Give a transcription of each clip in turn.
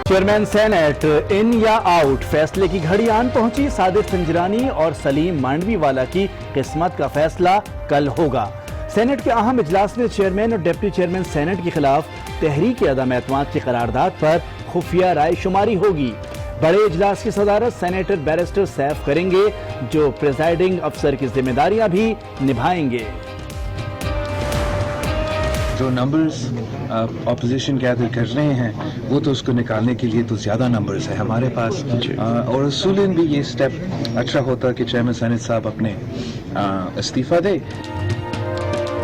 Chairman sent in یا out, فیصلے کی گھڑی آن پہنچی۔ صادق سنجرانی اور سلیم مانڈوی والا کی قسمت کا فیصلہ کل ہوگا۔ سینٹ کے اہم اجلاس میں چیئرمین اور ڈپٹی چیئرمین سینٹ کے خلاف تحریک عدم اعتماد کی قرارداد پر خفیہ رائے شماری ہوگی۔ بڑے اجلاس کی صدارت سینیٹر بیرسٹر سیف کریں گے، جو پریزائڈنگ افسر کی ذمہ داریاں بھی نبھائیں گے۔ جو نمبرز اپوزیشن گیدر کر رہے ہیں وہ تو اس کو نکالنے کے لیے تو زیادہ نمبرز ہیں ہمارے پاس، اور اصولاً بھی یہ سٹیپ اچھا ہوتا کہ چیئرمین سینٹ صاحب اپنے استعفیٰ دے۔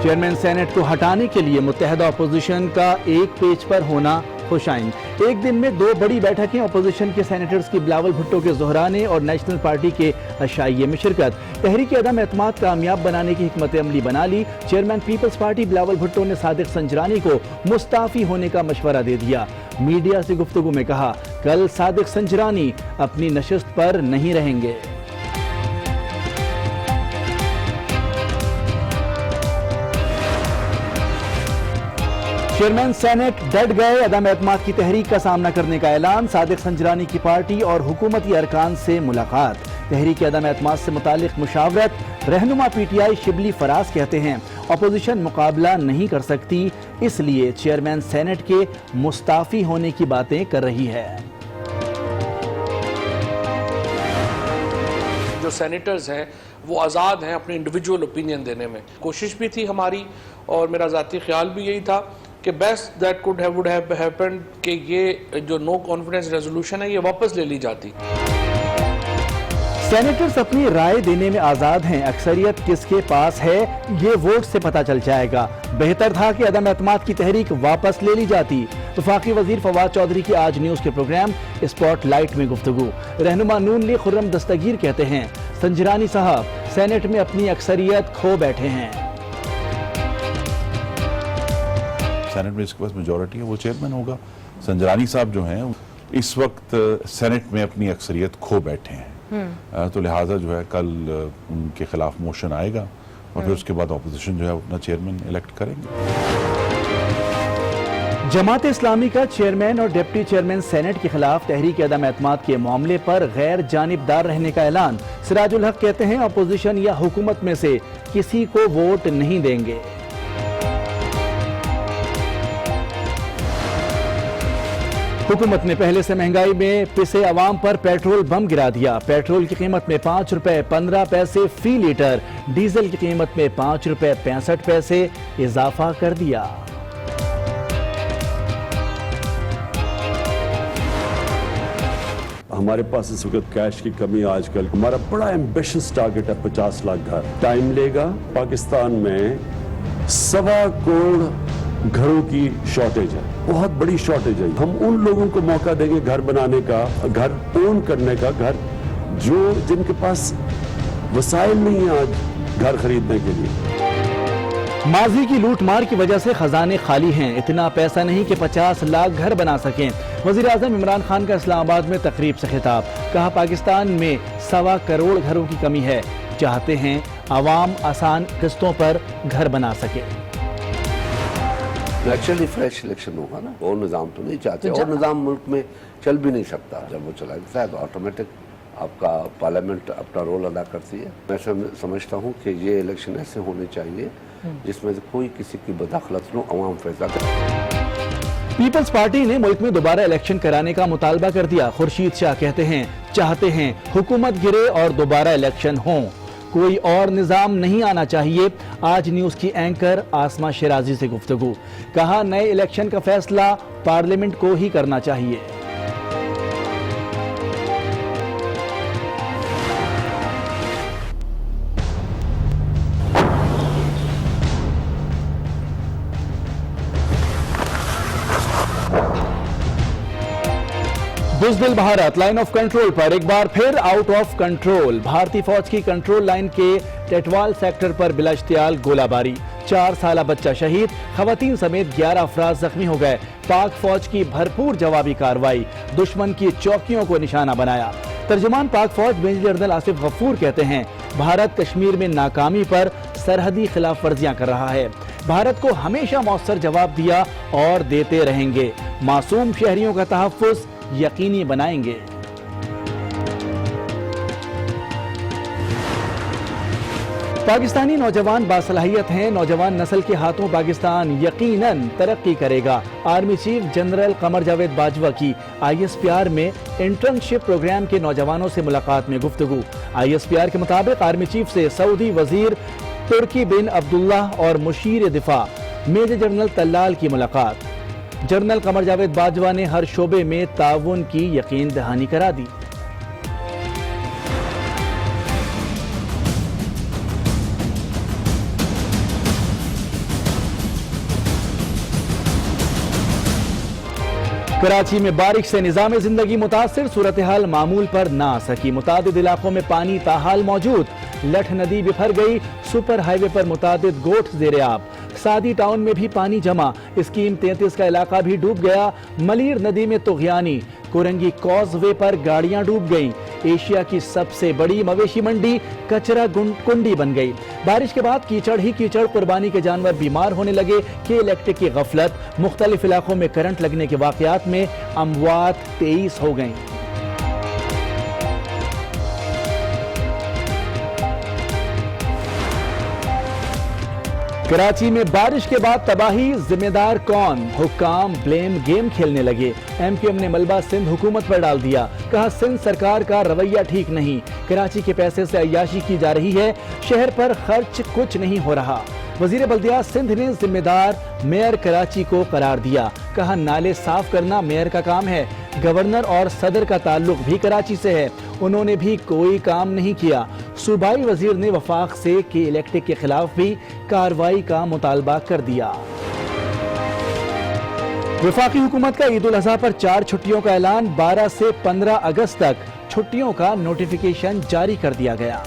چیئرمین سینٹ کو ہٹانے کے لیے متحدہ اپوزیشن کا ایک پیج پر ہونا خوش آئند۔ ایک دن میں دو بڑی بیٹھکیں، اپوزیشن کے سینیٹرز کی بلاول بھٹو کے زہرانے اور نیشنل پارٹی کے عشائیے میں شرکت۔ تحریک عدم اعتماد کامیاب بنانے کی حکمت عملی بنا لی۔ چیئرمین پیپلز پارٹی بلاول بھٹو نے صادق سنجرانی کو مستعفی ہونے کا مشورہ دے دیا۔ میڈیا سے گفتگو میں کہا، کل صادق سنجرانی اپنی نشست پر نہیں رہیں گے۔ چیئرمین سینٹ ڈٹ گئے، عدم اعتماد کی تحریک کا سامنا کرنے کا اعلان۔ صادق سنجرانی کی پارٹی اور حکومتی ارکان سے ملاقات۔ تحریک عدم اعتماد سے متعلق مشاورت۔ رہنما P T I Shibli Faraz کہتے ہیں، اپوزیشن مقابلہ نہیں کر سکتی، اس لیے چیئرمین سینٹ کے مستعفی ہونے کی باتیں کر رہی ہے۔ جو سینیٹرز ہیں وہ آزاد ہیں اپنے انڈیویجول اوپینین دینے میں۔ کوشش بھی تھی ہماری اور میرا ذاتی خیال بھی یہی تھا کہ best that could would have happened کہ یہ جو نو کانفیڈنس ریزولوشن ہے یہ واپس لے لی جاتی۔ سینیٹرز اپنی رائے دینے میں آزاد ہیں، اکثریت کس کے پاس ہے یہ ووٹ سے پتہ چل جائے گا۔ بہتر تھا کہ عدم اعتماد کی تحریک واپس لے لی جاتی۔ وفاقی وزیر فواد چودھری کی آج نیوز کے پروگرام اسپاٹ لائٹ میں گفتگو۔ رہنما نون لیگ خرم دستگیر کہتے ہیں، سنجرانی صاحب سینٹ میں اپنی اکثریت کھو بیٹھے ہیں۔ سینٹ میں اس کے پاس میجورٹی ہے، وہ چیئرمین ہوگا۔ سنجرانی صاحب جو ہیں اس وقت سینٹ میں اپنی اکثریت کھو بیٹھے ہیں، تو لہٰذا جو ہے کل ان کے خلاف موشن آئے گا اور پھر اس کے بعد اپوزیشن جو ہے اپنا چیئرمین الیکٹ کریں گے۔ جماعت اسلامی کا چیئرمین اور ڈپٹی چیئرمین سینٹ کے خلاف تحریک عدم اعتماد کے معاملے پر غیر جانبدار رہنے کا اعلان۔ سراج الحق کہتے ہیں، اپوزیشن یا حکومت میں سے کسی کو ووٹ نہیں دیں گے۔ حکومت نے پہلے سے مہنگائی میں پسے عوام پر پیٹرول بم گرا دیا۔ پیٹرول کی قیمت میں 5 روپے 15 پیسے فی لیٹر، ڈیزل کی قیمت میں 5 روپے 65 پیسے اضافہ کر دیا۔ ہمارے پاس اس وقت کیش کی کمی، آج کل ہمارا بڑا ایمبیشس ٹارگٹ ہے 50 لاکھ گھر۔ ٹائم لے گا۔ پاکستان میں 1.25 کروڑ گھروں کی شارٹیج ہے، بہت بڑی شارٹیج ہے۔ ہم ان لوگوں کو موقع دیں گے گھر بنانے کا، گھر اون کرنے کا، گھر جن کے پاس وسائل نہیں ہیں آج گھر خریدنے کے لیے۔ ماضی کی لوٹ مار کی وجہ سے خزانے خالی ہیں، اتنا پیسہ نہیں کہ 50 لاکھ گھر بنا سکیں۔ وزیر اعظم عمران خان کا اسلام آباد میں تقریب سے خطاب، کہا پاکستان میں 1.25 کروڑ گھروں کی کمی ہے، چاہتے ہیں عوام آسان قسطوں پر گھر بنا سکے۔ نیچرلی فریش الیکشن ہوگا نا، اور نظام تو نہیں چاہتے، اور نظام ملک میں چل بھی نہیں سکتا جب وہ چلا جاتا ہے تو آٹومیٹک آپ کا پارلیمنٹ اپنا رول ادا کرتی ہے۔ میں سمجھتا ہوں کہ یہ الیکشن ایسے ہونے چاہیے جس میں کوئی کسی کی بداخلت نہ، عوام فیصلہ کرے۔ پیپلز پارٹی نے ملک میں دوبارہ الیکشن کرانے کا مطالبہ کر دیا۔ خورشید شاہ کہتے ہیں، چاہتے ہیں حکومت گرے اور دوبارہ الیکشن ہوں، کوئی اور نظام نہیں آنا چاہیے۔ آج نیوز کی اینکر آسمہ شیرازی سے گفتگو، کہا نئے الیکشن کا فیصلہ پارلیمنٹ کو ہی کرنا چاہیے۔ بزدل بھارت لائن آف کنٹرول پر ایک بار پھر آؤٹ آف کنٹرول۔ بھارتی فوج کی کنٹرول لائن کے ٹیٹوال سیکٹر پر بلا اشتعال گولہ باری، 4 سالہ بچہ شہید، خواتین سمیت 11 افراد زخمی ہو گئے۔ پاک فوج کی بھرپور جوابی کارروائی، دشمن کی چوکیوں کو نشانہ بنایا۔ ترجمان پاک فوج میجر جنرل آصف غفور کہتے ہیں، بھارت کشمیر میں ناکامی پر سرحدی خلاف ورزیاں کر رہا ہے، بھارت کو ہمیشہ مؤثر جواب دیا اور دیتے رہیں گے، معصوم شہریوں کا تحفظ यकीनी बनाएंगे। पाकिस्तानी नौजवान बासलाहियत हैं, नौजवान नस्ल के हाथों पाकिस्तान यकीनन तरक्की करेगा। Army chief general Qamar Javed Bajwa की ISPR में इंटर्नशिप प्रोग्राम के नौजवानों से मुलाकात में गुफ्तगू। ISPR के मुताबिक आर्मी चीफ से सऊदी वजीर तुर्की बिन अब्दुल्ला और मुशीर दिफा मेजर जनरल तल्लाल की मुलाकात। जनरल कमर जावेद बाजवा ने हर शोबे में ताउन की यकीन दहानी करा दी। कराची में बारिश से निजाम जिंदगी मुतासिर, सूरत हाल मामूल पर ना आ सकी। मुतादिद इलाकों में पानी ताहाल मौजूद। लठ नदी बिफर गई। सुपर हाईवे पर मुतादिद गोठ ज़ेरे आब। सादी टाउन में भी पानी जमा। स्कीम 33 का इलाका भी डूब गया। मलीर नदी में तुग़यानी। कोरंगी कॉजवे पर गाड़ियां डूब गईं। एशिया की सबसे बड़ी मवेशी मंडी कचरा कुंडी बन गई। बारिश के बाद कीचड़ ही कीचड़, कुर्बानी के जानवर बीमार होने लगे। के इलेक्ट्रिक की गफलत, मुख्तलिफ इलाकों में करंट लगने के वाकयात में अमवात 23 हो गईं। कराची में बारिश के बाद तबाही, जिम्मेदार कौन? हुक्काम ब्लेम गेम खेलने लगे। MQM ने मलबा सिंध हुकूमत पर डाल दिया। कहा सिंध सरकार का रवैया ठीक नहीं। कराची के पैसे से अय्याशी की जा रही है। शहर पर खर्च कुछ नहीं हो रहा। वजीर बल्दिया सिंध ने जिम्मेदार मेयर कराची को करार दिया। कहा नाले साफ करना मेयर का काम है। गवर्नर और सदर का ताल्लुक भी कराची से है, उन्होंने भी कोई काम नहीं किया। सूबाई वजीर ने वफाक से के इलेक्ट्रिक के खिलाफ भी कार्रवाई का मुतालबा कर दिया। वफाकी हुकूमत का ईद उल अज़हा पर 4 छुट्टियों का ऐलान। 12 से 15 अगस्त तक छुट्टियों का नोटिफिकेशन जारी कर दिया गया।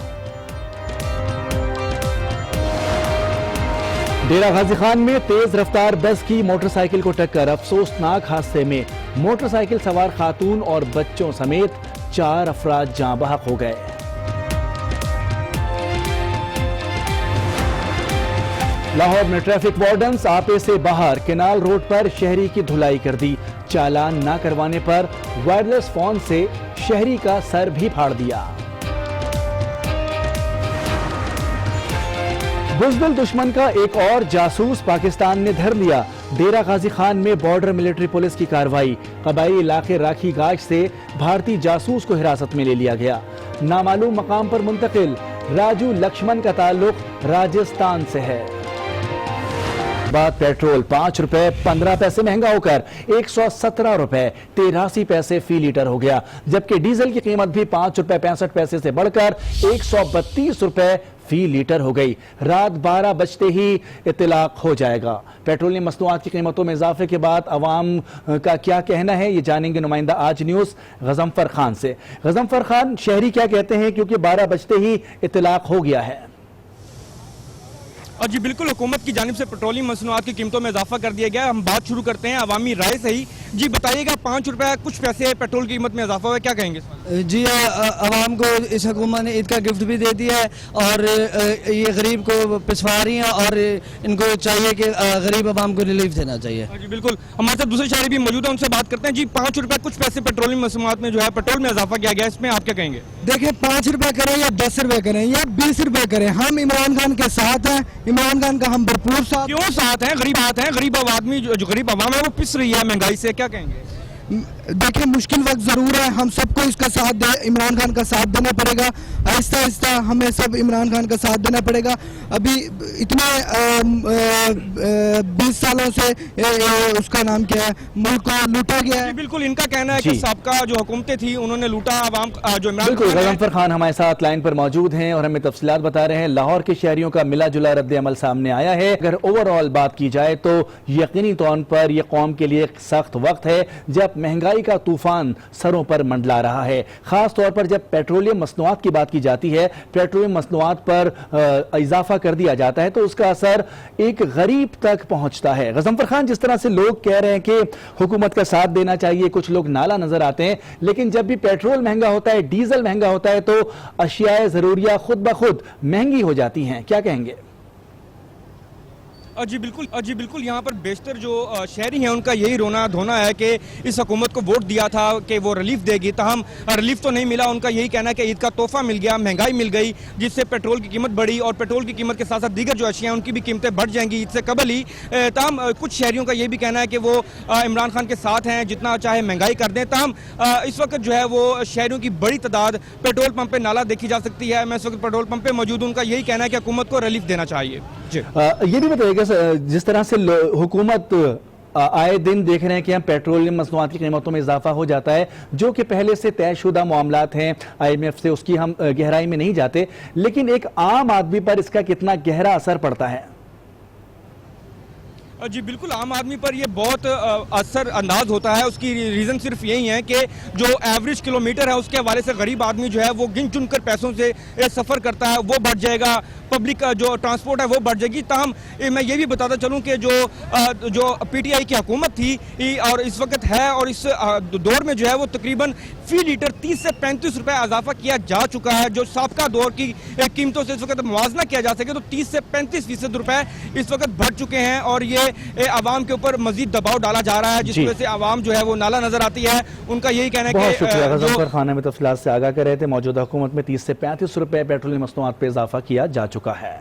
डेरा गाजी खान में तेज रफ्तार बस की मोटरसाइकिल को टक्कर। अफसोसनाक हादसे में मोटरसाइकिल सवार खातून और बच्चों समेत 4 अफराद जाँ बहक हो गए। लाहौर में ट्रैफिक वार्डन्स आपे से बाहर। केनाल रोड पर शहरी की धुलाई कर दी। चालान न करवाने पर वायरलेस फोन से शहरी का सर भी फाड़ दिया। बुज़दिल दुश्मन का एक और जासूस पाकिस्तान ने धर लिया। डेरा गाजी खान में बॉर्डर मिलिट्री पुलिस की कार्रवाई। कबायली इलाके राखी गाज से भारतीय जासूस को हिरासत में ले लिया गया। नामालूम मकाम पर मुंतकिल। राजू लक्ष्मण का ताल्लुक राजस्थान से है। बाद पेट्रोल 5 रुपए 15 पैसे महंगा होकर 117 रुपए 83 पैसे फी लीटर हो गया, जबकि डीजल की कीमत भी 5 रुपए 65 पैसे से बढ़कर 132 रुपए फी लीटर हो गई। रात 12 बजते ही इतलाक हो जाएगा। पेट्रोलियम मसनूआत की कीमतों में इजाफे के बाद अवाम का क्या कहना है, ये जानेंगे नुमाइंदा आज न्यूज़ गजम्फर खान से। गजम्फर खान, शहरी क्या कहते हैं, क्योंकि 12 बजते ही इतलाक हो गया है? और जी बिल्कुल, हुकूमत की जानिब से पेट्रोलियम मसनूआत की कीमतों में इजाफा कर दिया गया है। हम बात शुरू करते हैं अवामी राय से ही। जी बताइएगा, 5 रुपए कुछ पैसे पेट्रोल की कीमत में इजाफा हुआ है, क्या कहेंगे? जी अवाम को इस हुकूमत ने ईद का गिफ्ट भी दे दिया है और ये गरीब को पिसवा रही हैं और इनको चाहिए कि गरीब अवाम को रिलीफ देना चाहिए। जी बिल्कुल, हमारे साथ दूसरे शहरी भी मौजूद हैं, उनसे बात करते हैं। जी 5 रुपए कुछ पैसे पेट्रोलियम मसनूआत में जो है पेट्रोल में इजाफा किया गया, इसमें आप क्या कहेंगे? देखिए, 5 रुपए करें या 10 रुपए करें या 20 रुपए करें, हम इमरान खान के साथ हैं। इमरान खान का हम भरपूर साथ। क्यों साथ हैं? गरीब आदमी जो गरीब आवाम है वो पिस रही है महंगाई से, क्या कहेंगे? देखिए, मुश्किल वक्त जरूर है, हम सबको इसका साथ इमरान खान का साथ देना पड़ेगा। आहिस्ता आहिस्ता हमें सब इमरान खान का साथ देना पड़ेगा। अभी इतने 20 सालों से उसका नाम क्या है, मुल्क को लूटा गया है। बिल्कुल, इनका कहना है कि साबका जो हुकूमतें थी उन्होंने लूटा आवाम जो इमरान। बिल्कुल, गजम्फर खान हमारे साथ लाइन पर मौजूद हैं और हमें तफसीलात बता रहे हैं। लाहौर के शहरियों का मिला जुला रद्द अमल सामने आया है। अगर ओवरऑल बात की जाए तो यकीनी तौर पर यह कौम के लिए एक सख्त वक्त है जब महंगाई का तूफान सरों पर मंडला रहा है। खास तौर पर जब पेट्रोलियम मसनूआत की बात की जाती है, पेट्रोलियम मसनूआत पर इजाफा कर दिया जाता है तो उसका असर एक गरीब तक पहुंचता है। गजम्फर खान, जिस तरह से लोग कह रहे हैं कि हुकूमत का साथ देना चाहिए, कुछ लोग नाला नजर आते हैं, लेकिन जब भी पेट्रोल महंगा होता है, डीजल महंगा होता है तो अशियाए जरूरिया खुद ब खुद महंगी हो जाती हैं, क्या कहेंगे? जी बिल्कुल यहाँ पर बेशतर जो शहरी हैं उनका यही रोना धोना है कि इस हुकूमत को वोट दिया था कि वो रिलीफ देगी, ताहम रिलीफ तो नहीं मिला। उनका यही कहना है कि ईद का तोहफा मिल गया, महंगाई मिल गई, जिससे पेट्रोल की कीमत बढ़ी और पेट्रोल की कीमत के साथ साथ दीगर जो अशिया हैं उनकी भी कीमतें बढ़ जाएंगी ईद से कबल ही। ताहम कुछ शहरियों का ये भी कहना है कि वो इमरान खान के साथ हैं, जितना चाहे महंगाई कर दें। ताहम इस वक्त जो है वो शहरियों की बड़ी तादाद पेट्रोल पंप पे नाला देखी जा सकती है। मैं इस वक्त पेट्रोल पंप पे मौजूद हूं। उनका यही कहना है कि हुकूमत को रिलीफ देना चाहिए। जी ये भी बताइएगा जिस तरह से हुकूमत आए दिन देख रहे हैं कि हम पेट्रोलियम मसनूआत की कीमतों में इजाफा हो जाता है, जो कि पहले से तयशुदा मामलात हैं IMF से, उसकी हम गहराई में नहीं जाते, लेकिन एक आम आदमी पर इसका कितना गहरा असर पड़ता है? जी बिल्कुल, आम आदमी पर ये बहुत असर अंदाज होता है। उसकी रीज़न सिर्फ यही है कि जो एवरेज किलोमीटर है उसके हवाले से गरीब आदमी जो है वो गिन चुन कर पैसों से सफ़र करता है, वो बढ़ जाएगा, पब्लिक का जो ट्रांसपोर्ट है वो बढ़ जाएगी। ताहम मैं ये भी बताता चलूँ कि जो PTI की हुकूमत थी और इस वक्त है, और इस दौर में जो है वो तकरीबन फी लीटर 30 से 35 रुपये इजाफा किया जा चुका है। जो साबका दौर की कीमतों से इस वक्त मुवाजना किया जा सके तो 30 से 35% रुपये इस वक्त बढ़ चुके हैं, और ये आवाम के ऊपर मजीद दबाव डाला जा रहा है, जिस वजह से आवाम जो है वो नाला नजर आती है। उनका यही कहना है कि बहुत शुक्रिया गज़नफ़र खान में तफसीलात से आगाह कर रहे थे। मौजूदा हुकूमत में 30 से 35 रुपये पेट्रोलियम मसनूआत पे इजाफा किया जा चुका है।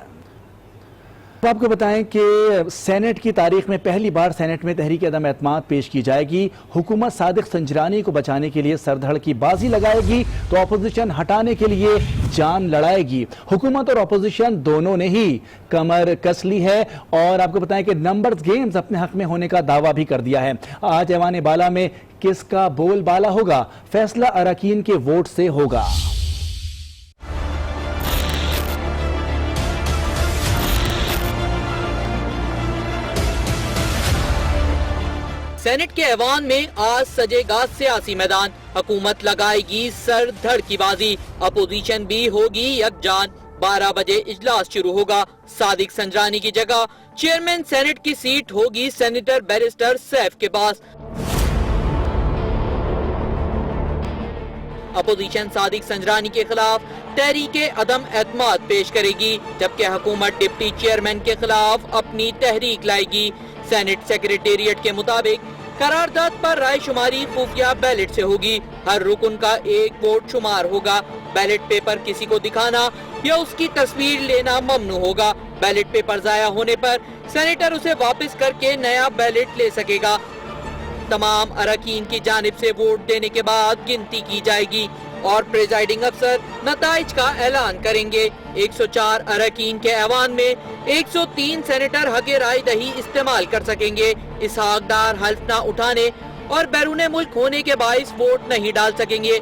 तो आपको बताएं कि सेनेट की तारीख में पहली बार सेनेट में तहरीक अदम एतमाद पेश की जाएगी। हुकूमत सादिक संजरानी को बचाने के लिए सरधड़ की बाजी लगाएगी तो अपोजिशन हटाने के लिए जान लड़ाएगी। हुकूमत और अपोजिशन दोनों ने ही कमर कस ली है, और आपको बताएं कि नंबर्स गेम्स अपने हक में होने का दावा भी कर दिया है। आज ऐवान बाला में किसका बोल बाला होगा, फैसला अरकान के वोट से होगा। सेनेट के ऐवान में आज सजेगा सियासी मैदान, हुकूमत लगाएगी सर धड़ की बाजी, अपोजिशन भी होगी यकजान। 12 बजे इजलास शुरू होगा, सादिक संजरानी की जगह चेयरमैन सेनेट की सीट होगी सेनेटर बैरिस्टर सैफ के पास। अपोजिशन सादिक संजरानी के खिलाफ तहरीके अदम एतमाद पेश करेगी, जबकि हुकूमत डिप्टी चेयरमैन के खिलाफ अपनी तहरीक लाएगी। सेनेट सेक्रेटेरिएट के मुताबिक करारदाद पर राय शुमारी खुफिया बैलेट से होगी, हर रुकन का एक वोट शुमार होगा। बैलेट पेपर किसी को दिखाना या उसकी तस्वीर लेना ममनू होगा। बैलेट पेपर जाया होने पर सेनेटर उसे वापस करके नया बैलेट ले सकेगा। तमाम अरकान की जानिब से वोट देने के बाद गिनती की जाएगी और प्रिजाइडिंग अफसर नताइज का ऐलान करेंगे। 104 अरकान के ऐवान में 103 सेनेटर हक़े राय दही इस्तेमाल कर सकेंगे। इसहाक डार हल्फ न उठाने और बैरून मुल्क होने के बाइस वोट नहीं डाल सकेंगे।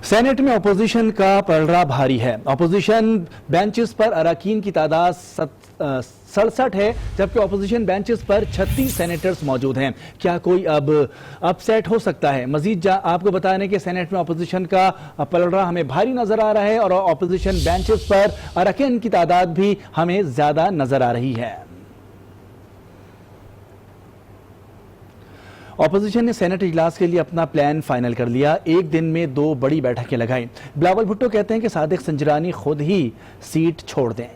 सेनेट में अपोजिशन का पलड़ा भारी है। अपोजिशन बेंचेस पर अरकान की तादाद 67 है, जबकि अपोजिशन बेंचेस पर 36 सेनेटर्स मौजूद हैं। क्या कोई अब अपसेट हो सकता है? मजीद आपको बताने के सेनेट में अपोजिशन का पलड़ा हमें भारी नजर आ रहा है और अपोजिशन बेंचेस पर अरकान की तादाद भी हमें ज्यादा नजर आ रही है। अपोजिशन ने सेनेट इजलास के लिए अपना प्लान फाइनल कर लिया। एक दिन में 2 बड़ी बैठकें लगाई। बिलावल भुट्टो कहते हैं कि सादिक संजरानी खुद ही सीट छोड़ दें।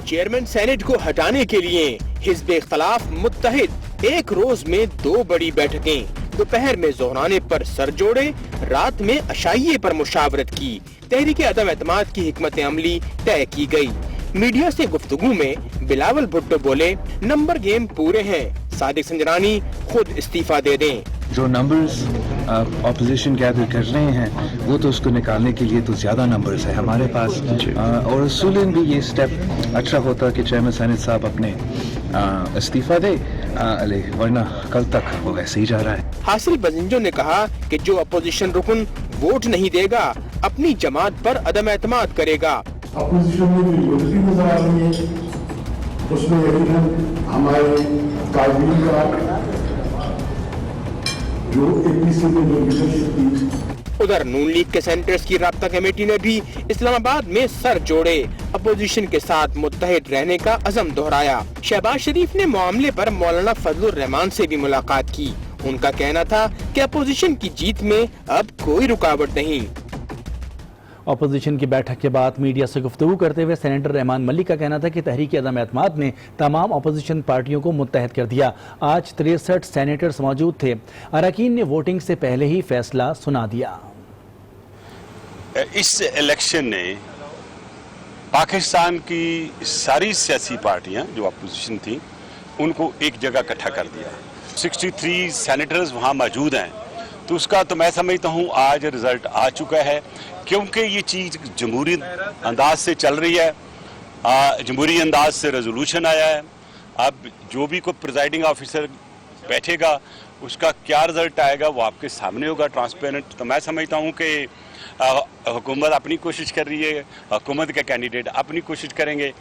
चेयरमैन सेनेट को हटाने के लिए हिज़्ब इख्तिलाफ मुत्तहिद एक रोज में 2 बड़ी बैठकें, दोपहर में जोहराने पर सर जोड़े, रात में अशाइये पर मुशावरत की। तहरीक अदम एतमाद की हिकमत अमली तय की गई। मीडिया से गुफ्तगू में बिलावल भुट्टो बोले, नंबर गेम पूरे हैं, सादिक संजरानी खुद इस्तीफा दे दें। जो नंबर्स ऑपोजिशन गैदर कर रहे हैं वो तो उसको निकालने के लिए तो ज़्यादा नंबर्स है हमारे पास, और रसूलन भी ये स्टेप अच्छा होता कि चेयरमैन सेनेट साहब अपने इस्तीफा दे, वरना कल तक वो वैसे ही जा रहा है। हासिल बजिंजो ने कहा कि जो अपोजिशन रुकन वोट नहीं देगा अपनी जमात पर अदम एतमाद करेगा। अपोजिशन में जो यूनिटी नजर आ रही है उसमें यकीनन हमारे कायदीन का जो APC में जो लीडरशिप थी। उधर नून लीग के सेनेटर्स की राब्ता कमेटी ने भी इस्लामाबाद में सर जोड़े, अपोजिशन के साथ मुत्तहिद रहने का अज़म दोहराया। शहबाज शरीफ ने मामले पर मौलाना फजलुर रहमान से भी मुलाकात की। उनका कहना था कि अपोजिशन की जीत में अब कोई रुकावट नहीं। اپوزیشن کی بیٹھک کے بعد میڈیا سے گفتگو کرتے ہوئے سینیٹر رحمان ملک کا کہنا تھا کہ تحریک عدم اعتماد نے تمام اپوزیشن پارٹیوں کو متحد کر دیا. آج 63 سینیٹرز موجود تھے. اراکین نے ووٹنگ سے پہلے ہی فیصلہ سنا دیا. اس الیکشن نے پاکستان کی ساری سیاسی پارٹیاں جو اپوزیشن تھیں ان کو ایک جگہ اکٹھا کر دیا. 63 سینیٹرز وہاں موجود ہیں تو اس کا تو میں سمجھتا ہوں آج رزلٹ آ چکا ہے, کیونکہ یہ چیز جمہوری انداز سے چل رہی ہے. جمہوری انداز سے ریزولوشن آیا ہے. اب جو بھی کوئی پریزائڈنگ آفیسر بیٹھے گا اس کا کیا رزلٹ آئے گا وہ آپ کے سامنے ہوگا, ٹرانسپیرنٹ. تو میں سمجھتا ہوں کہ حکومت اپنی کوشش کر رہی ہے, حکومت کے کینڈیڈیٹ اپنی کوشش کریں گے,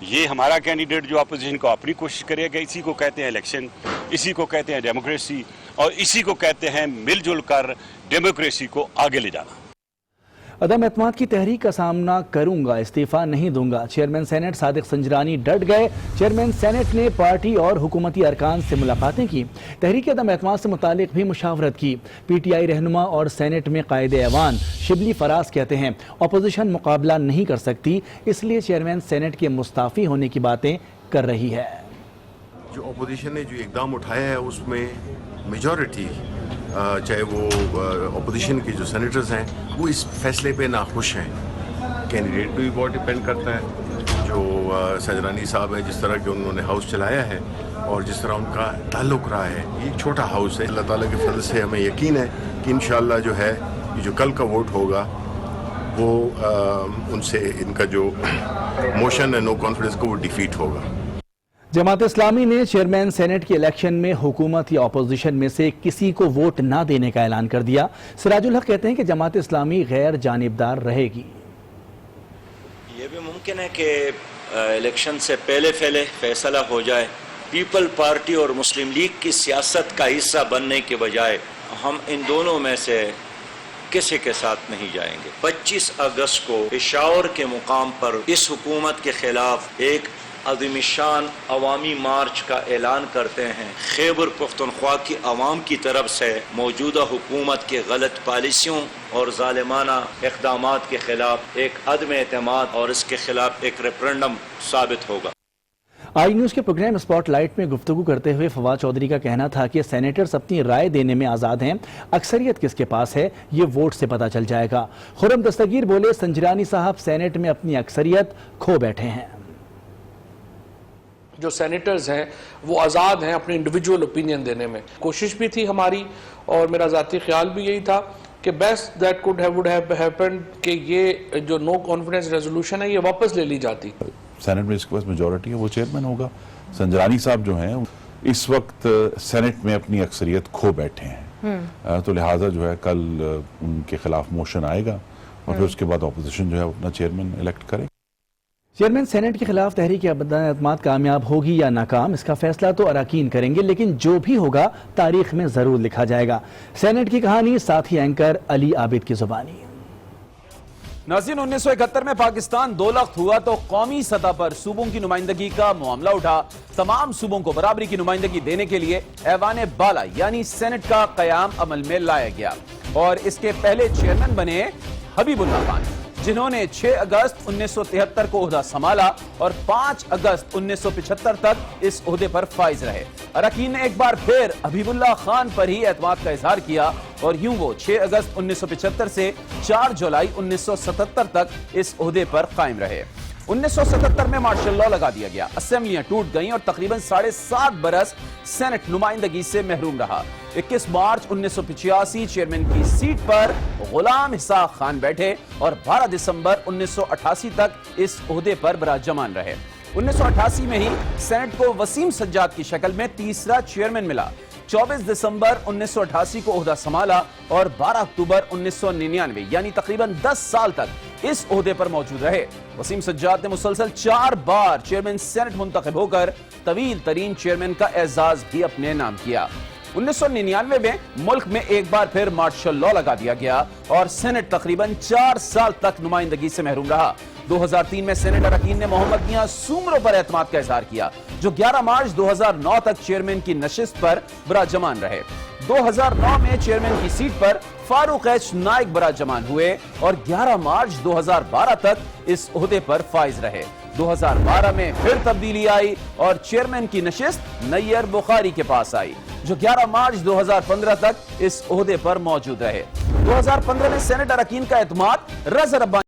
یہ ہمارا کینڈیڈیٹ جو اپوزیشن کو اپنی کوشش کرے گا. اسی کو کہتے ہیں الیکشن, اسی کو کہتے ہیں ڈیموکریسی, اور اسی کو کہتے ہیں مل جل کر ڈیموکریسی کو آگے لے جانا. عدم اعتماد کی تحریک کا سامنا کروں گا, استعفیٰ نہیں دوں گا. چیئرمین سینٹ صادق سنجرانی ڈٹ گئے. چیئرمین سینٹ نے پارٹی اور حکومتی ارکان سے ملاقاتیں کی. تحریک عدم اعتماد سے متعلق بھی مشاورت کی. پی ٹی آئی رہنما اور سینٹ میں قائد ایوان شبلی فراز کہتے ہیں اپوزیشن مقابلہ نہیں کر سکتی, اس لیے چیئرمین سینٹ کے مستعفی ہونے کی باتیں کر رہی ہے. جو اپوزیشن نے جو اقدام اٹھایا ہے اس میں میجورٹی چاہے وہ اپوزیشن کے جو سینیٹرز ہیں وہ اس فیصلے پہ ناخوش ہیں. کینڈیڈیٹ پہ بھی بہت ڈپینڈ کرتا ہے. جو سنجرانی صاحب ہیں جس طرح کہ انہوں نے ہاؤس چلایا ہے اور جس طرح ان کا تعلق رہا ہے, یہ ایک چھوٹا ہاؤس ہے. اللہ تعالیٰ کے فضل سے ہمیں یقین ہے کہ انشاءاللہ جو ہے یہ جو کل کا ووٹ ہوگا وہ ان سے ان کا جو موشن ہے نو کانفیڈنس کو وہ ڈیفیٹ ہوگا. جماعت اسلامی نے چیئرمین سینٹ کے الیکشن میں حکومت یا اپوزیشن میں سے کسی کو ووٹ نہ دینے کا اعلان کر دیا. سراج الحق کہتے ہیں کہ جماعت اسلامی غیر جانبدار رہے گی. یہ بھی ممکن ہے کہ الیکشن سے پہلے فیصلہ ہو جائے. پیپل پارٹی اور مسلم لیگ کی سیاست کا حصہ بننے کے بجائے ہم ان دونوں میں سے کسی کے ساتھ نہیں جائیں گے. 25 اگست کو پشاور کے مقام پر اس حکومت کے خلاف ایک عظیم شان عوامی مارچ کا اعلان کرتے ہیں. خیبر پختونخوا کی عوام کی طرف سے موجودہ حکومت کے غلط پالیسیوں اور ظالمانہ اقدامات کے خلاف ایک عدم اعتماد اور اس کے خلاف ایک ریفرنڈم ثابت ہوگا. آئی نیوز کے پروگرام اسپاٹ لائٹ میں گفتگو کرتے ہوئے فواد چودھری کا کہنا تھا کہ سینیٹرز اپنی رائے دینے میں آزاد ہیں, اکثریت کس کے پاس ہے یہ ووٹ سے پتہ چل جائے گا. خرم دستگیر بولے سنجرانی صاحب سینٹ میں اپنی اکثریت کھو بیٹھے ہیں. جو سینیٹرز ہیں وہ آزاد ہیں اپنے انڈیویجول اوپینین دینے میں. کوشش بھی تھی ہماری اور میرا ذاتی خیال بھی یہی تھا کہ best that could would have happened کہ یہ جو نو کانفیڈنس ریزولوشن ہے یہ واپس لے لی جاتی. سینٹ میں اس کے پاس میجورٹی ہے, وہ چیئرمین ہوگا. سنجرانی صاحب جو ہیں اس وقت سینٹ میں اپنی اکثریت کھو بیٹھے ہیں, تو لہٰذا جو ہے کل ان کے خلاف موشن آئے گا اور پھر اس کے بعد اپوزیشن جو ہے اپنا چیئرمین الیکٹ کرے. چیئرمین سینٹ کے خلاف تحریک عدم اعتماد کامیاب ہوگی یا ناکام اس کا فیصلہ تو اراکین کریں گے, لیکن جو بھی ہوگا تاریخ میں ضرور لکھا جائے گا. سینٹ کی کہانی ساتھی اینکر علی عابد کی زبانی. ناظرین 1971 میں پاکستان 2 لخت ہوا تو قومی سطح پر صوبوں کی نمائندگی کا معاملہ اٹھا. تمام صوبوں کو برابری کی نمائندگی دینے کے لیے ایوان بالا یعنی سینٹ کا قیام عمل میں لایا گیا اور اس کے پہلے چیئرمین بنے حبیب اللہ خان, جنہوں نے 6 اگست 1973 کو عہدہ سنبھالا اور 5 اگست 1975 تک اس عہدے پر فائز رہے. اراکین نے ایک بار پھر حبیب اللہ خان پر ہی اعتماد کا اظہار کیا اور یوں وہ 6 اگست 1975 سے 4 جولائی 1977 تک اس عہدے پر قائم رہے. 1977 میں مارشل لاء لگا دیا گیا, اسمبلیاں ٹوٹ گئیں اور تقریباً 7.5 برس سینٹ نمائندگی سے محروم رہا. 21 مارچ 1985 چیئرمین کی سیٹ پر غلام اسحاق خان بیٹھے اور 12 دسمبر 1988 تک اس عہدے پر براجمان رہے. 1988 میں ہی سینٹ کو وسیم سجاد کی شکل میں تیسرا چیئرمین ملا. 24 دسمبر 1988 کو عہدہ سنبھالا اور 12 اکتوبر 1999 یعنی تقریباً 10 سال تک اس عہدے پر موجود رہے. وسیم سجاد نے مسلسل 4 بار چیئرمین سینٹ منتخب ہو کر طویل ترین چیئرمین کا اعزاز بھی اپنے نام کیا. 1999 میں ملک میں ایک بار پھر مارشل لاء لگا دیا گیا اور سینٹ تقریباً 4 سال تک نمائندگی سے محروم رہا. 2003 میں سینٹ اراکین نے محمد میاں سومرو پر اعتماد کا اظہار کیا, جو 11 مارچ 2009 تک چیئرمین کی نشست پر براجمان رہے. 2009 میں چیئرمین کی سیٹ پر फारूक एच नाइक बराजमान हुए और 11 मार्च 2012 तक इस ओहदे पर फाइज रहे। 2012 में फिर तब्दीली आई और चेयरमैन की नशिस्त नैयर बुखारी के पास आई, जो 11 मार्च 2015 तक इस ओहदे पर मौजूद रहे। 2015 में सेनेटर अकीन का एतमाद रज़ा रब्बानी